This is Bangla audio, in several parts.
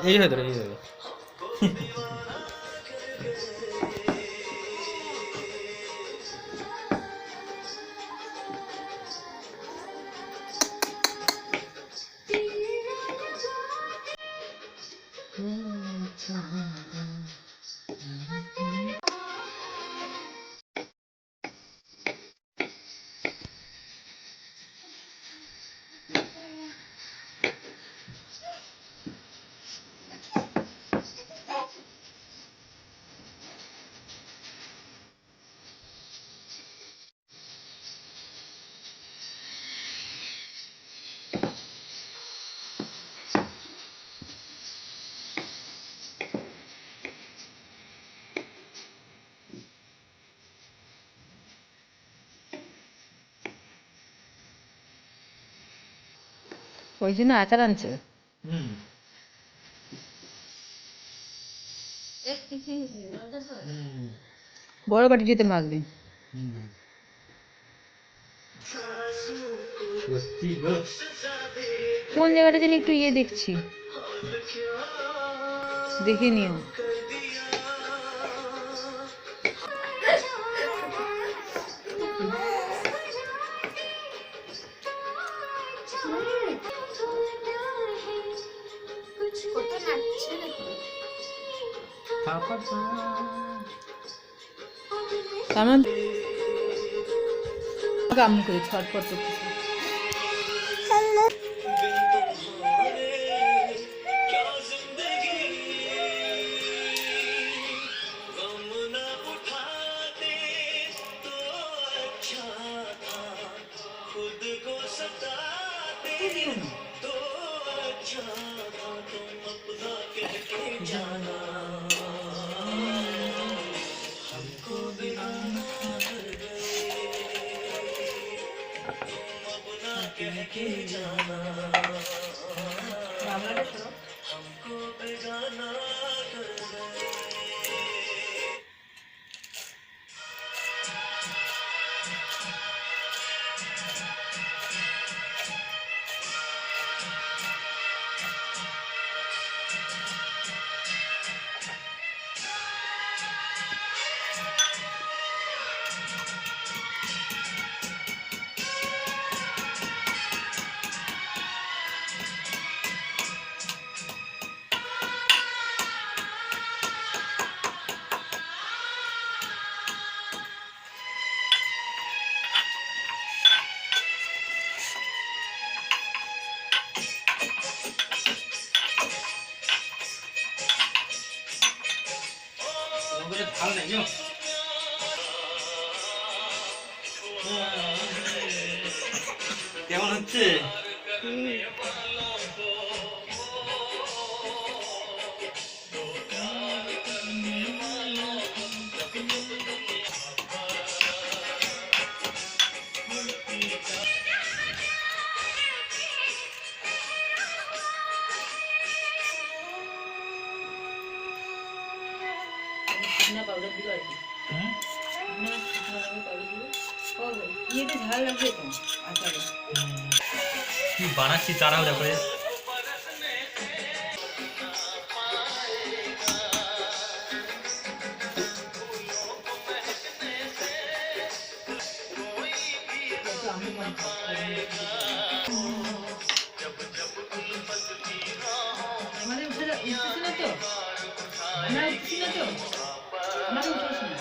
এই হয়ে ধরে এই হবে। ওই জন্য আচার আনছে। বড় বাটি যেতে মাখবি। কোন জায়গাটা যেন একটু ইয়ে দেখছি, দেখে নিও। কেমন কাম করে ছটফট করতেছে। কেমন হচ্ছে? পাউডার দিল আর কি, ইয়েতে ঝাল লাগবে তো আচারে। কি বানাচ্ছি তাড়াহুড়া করে। আমাদের উঠতেছে না তো, আমরা উঠছি না তো, আমাদের উঠতেছে না।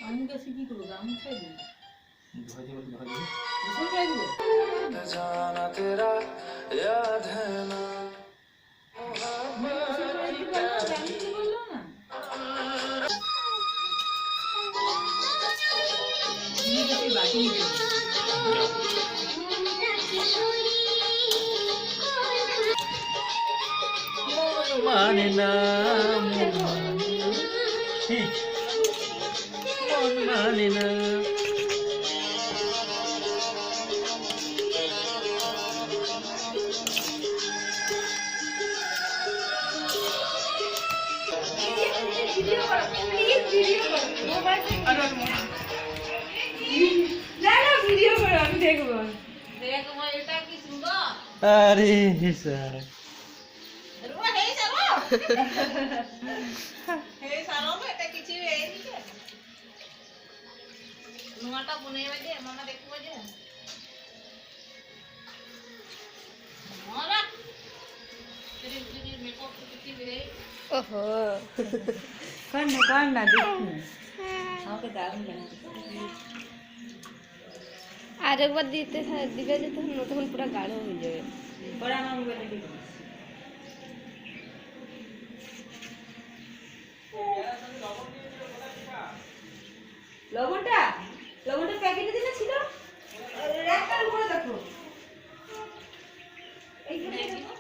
আমি কাছে কি করবো, আমি খাই দিই, খাই দিব। জানা তেরা ইয়াদ হ্যায় না, মানে না মন মানে না। ভিডিও করো প্লিজ, ভিডিও করো মোবাইল না না, ভিডিও করো, আমি দেখবো। দেখবো এটা কি সুন্দর। আরে স্যার রুমা হে সারো হে সারো এটা কিছু এই দিকে নুয়াটা বনে বাজে মামা দেখবো যে মারা তেরি তেরি মেকআপ কিছু রে। ওহো কার না দেখুন আমাকে দারুণ লাগছে। আর একবার দিবে যে তখন পুরো গাঢ় হয়ে যাবে। পরে আমার মোবাইলে দেখুন। লবণটা প্যাকেটে দিলে ছিল র্যাকটার উপরে দেখো এইখানে দেখো।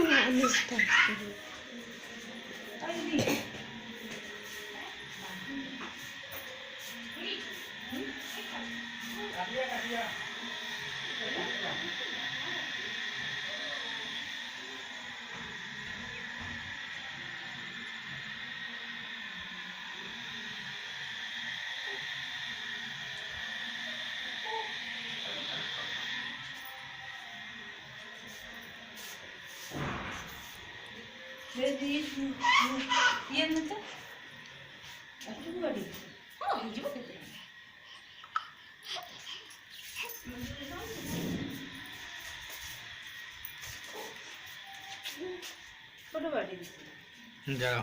মানুষটা আরে দিদি ये मतलब अच्छा बड़ी हां मुझे पता है ছোট বাটি যাও,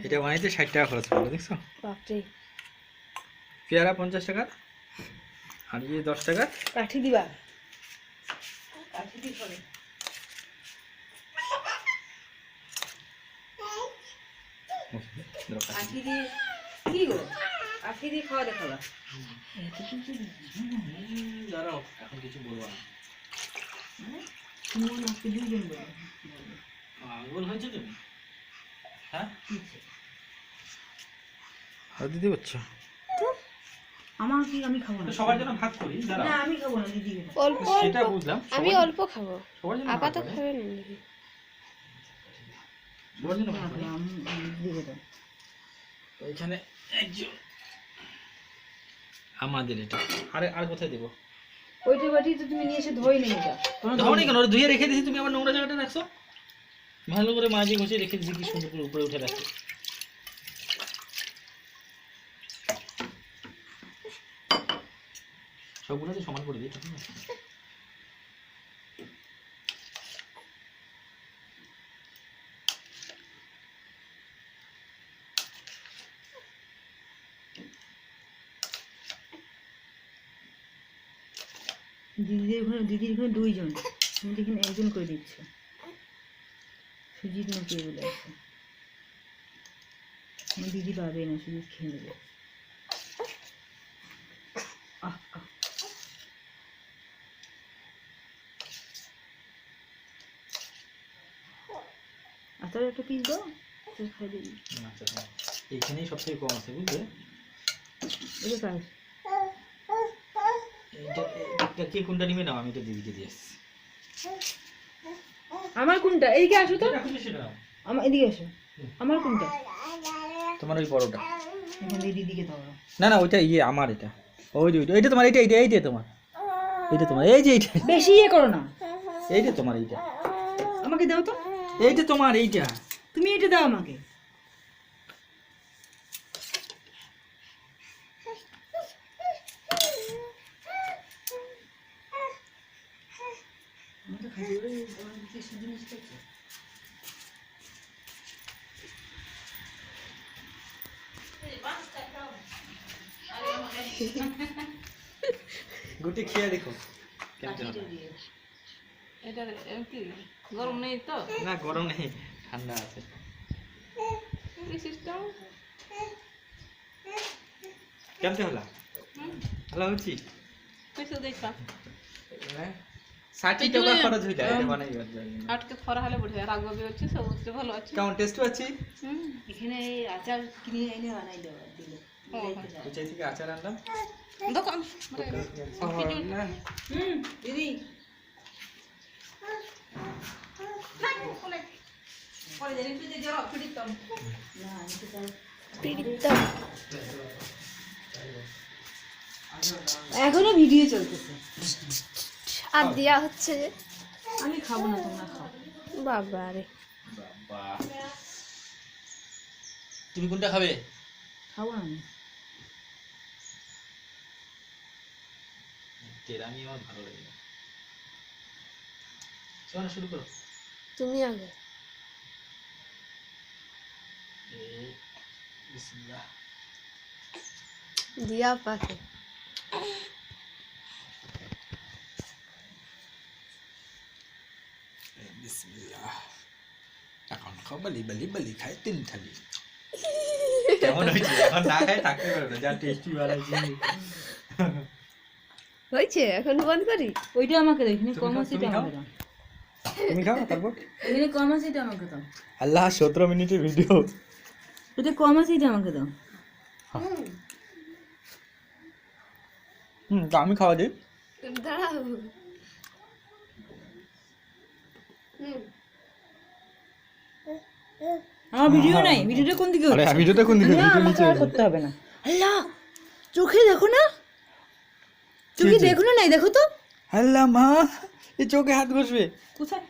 এটা বানাইতে 60 টাকা খরচ করলো, দেখছো? বাপরে পেয়ারা 50 টাকা আর ইয়ে 10 টাকা। কাঠি দিবা কাঠি দি করে কাঠি দিয়ে কি গো কাঠি দিয়ে খাওয়া দেখাবা। দাঁড়াও, এখন কিছু বলবো না। মন আজকে দুইজন বলে পাগল হয়েছে তুমি? হ্যাঁ আর দিদি হচ্ছে আমার কি আমি খাবো না সবার জন্য ভাগ করি, দাঁড়াও। না আমি খাবো না দিদি অল্প সেটা অল্প বুঝলাম, আমি সবার অল্প খাবো, সবার জন্য ভাগ আপাতত করে। খাবেন নাকি? সবার জন্য ভাগ করি। আমি দিদি দাও তো এখানে একজন আমাদের এটা আর কোথায় দেবো? ওইটা বাটি তো তুমি নিয়ে এসে ধোই নেই এটা ধরনি কেন? ওটা ধুয়ে রেখে দিয়েছি, তুমি আবার নোংরা জায়গাটা রাখছো। ভালো করে মাঝে ঘষে রেখে দিয়েছি, কি সুন্দর করে উপরে উঠে রাখছো। সবগুলো তো সমান করে দিই, ঠিক আছে? দিদির ওখানে দুইজন, তুমি এখানে একজন করে দিচ্ছ। সুজিত নাকি বলে আছে, আমার দিদি পাবে না, সুজিত খেয়ে নেবে। আহ আহ আচ্ছা একটা পিস দাও, খাই দিবি। আচ্ছা, এইখানেই সবথেকে কম আছে, বুঝলে? এটা কাজ এটা কে কোনটা নিবে না, আমি এটা দিদিকে দিয়ে আসছি। আমার কোনটা? এইদিকে আসো তো, যেটা খুশি সেটা নাও। আমার এদিকে আসো। আমার কোনটা? তোমার ওই বড়টা। এখানে দিদিকে দাও। না না, ওইটা ইয়ে আমার, এটা ওইটা তোমার, এইটা তোমার, এইটা তোমার, এই যে এইটা, বেশি ইয়ে করো না, এইটা তোমার, এইটা আমাকে দাও তো। এইটা তোমার, এইটা তুমি এটা দাও আমাকে। গুটি খেয়ে দেখো কেমন হয়। এটা কি গরম নেই তো? না গরম নেই, ঠান্ডা আছে। কি সিস্টেম? কেমন হলা? ভালো হচ্ছি? কইছো দেখা। হ্যাঁ ষাটি টাকা খরচ হইতা এটা বানাইবার জন্য আটকে খরা হলে বড়িয়া রাগ ভাবে আছে সব হচ্ছে ভালো আছে কেমন টেস্ট আছে এখানে এই আচার কিনে এনে বানাই দেওয়া দিলে উচাই থেকে আচার আনলাম দোকান দিদি পরে জানি তুই যে জল ফিরিতাম না আমি তো তাই প্রীতম এখনো ভিডিও চলতেছে আর দেয়া হচ্ছে যে আমি খাবো না তোমরা খাও বাবা রে বাবা তুমি কোনটা খাবে খাবো না আমি তেরামি আমার ভালো লাগে না চলো শুরু করো তুমি আগে এই বিসমিল্লাহ দিয়া পাকে বিসমিল্লাহ এখন খাও বলি বলি বলি খাই তিন থালি কেমন হয়েছে এখন না খাই থাকতে পারবে না যা টেস্টি বানাইছি হয়েছে এখন বন্ধ করি ওইটা আমাকে দাও এখানে তুমি কম খাও, আছে তুমি এটা খাও। আমাকে দাও তুমি খাও তারপর এখানে কম আছে এটা আমাকে দাও আল্লাহ 17 মিনিটের ভিডিও এটা কম আছে এটা আমাকে দাও তো আমি খাওয়া দিই দাঁড়াও আমার ভিডিও নাই ভিডিওটা কোন দিকে আরে ভিডিওটা কোন দিকে না আমাকে আর করতে হবে না আল্লাহ চোখে দেখো না চোখে দেখো না নাই দেখো তো আল্লাহ মা এই চোখে হাত ঘষবে কোথায়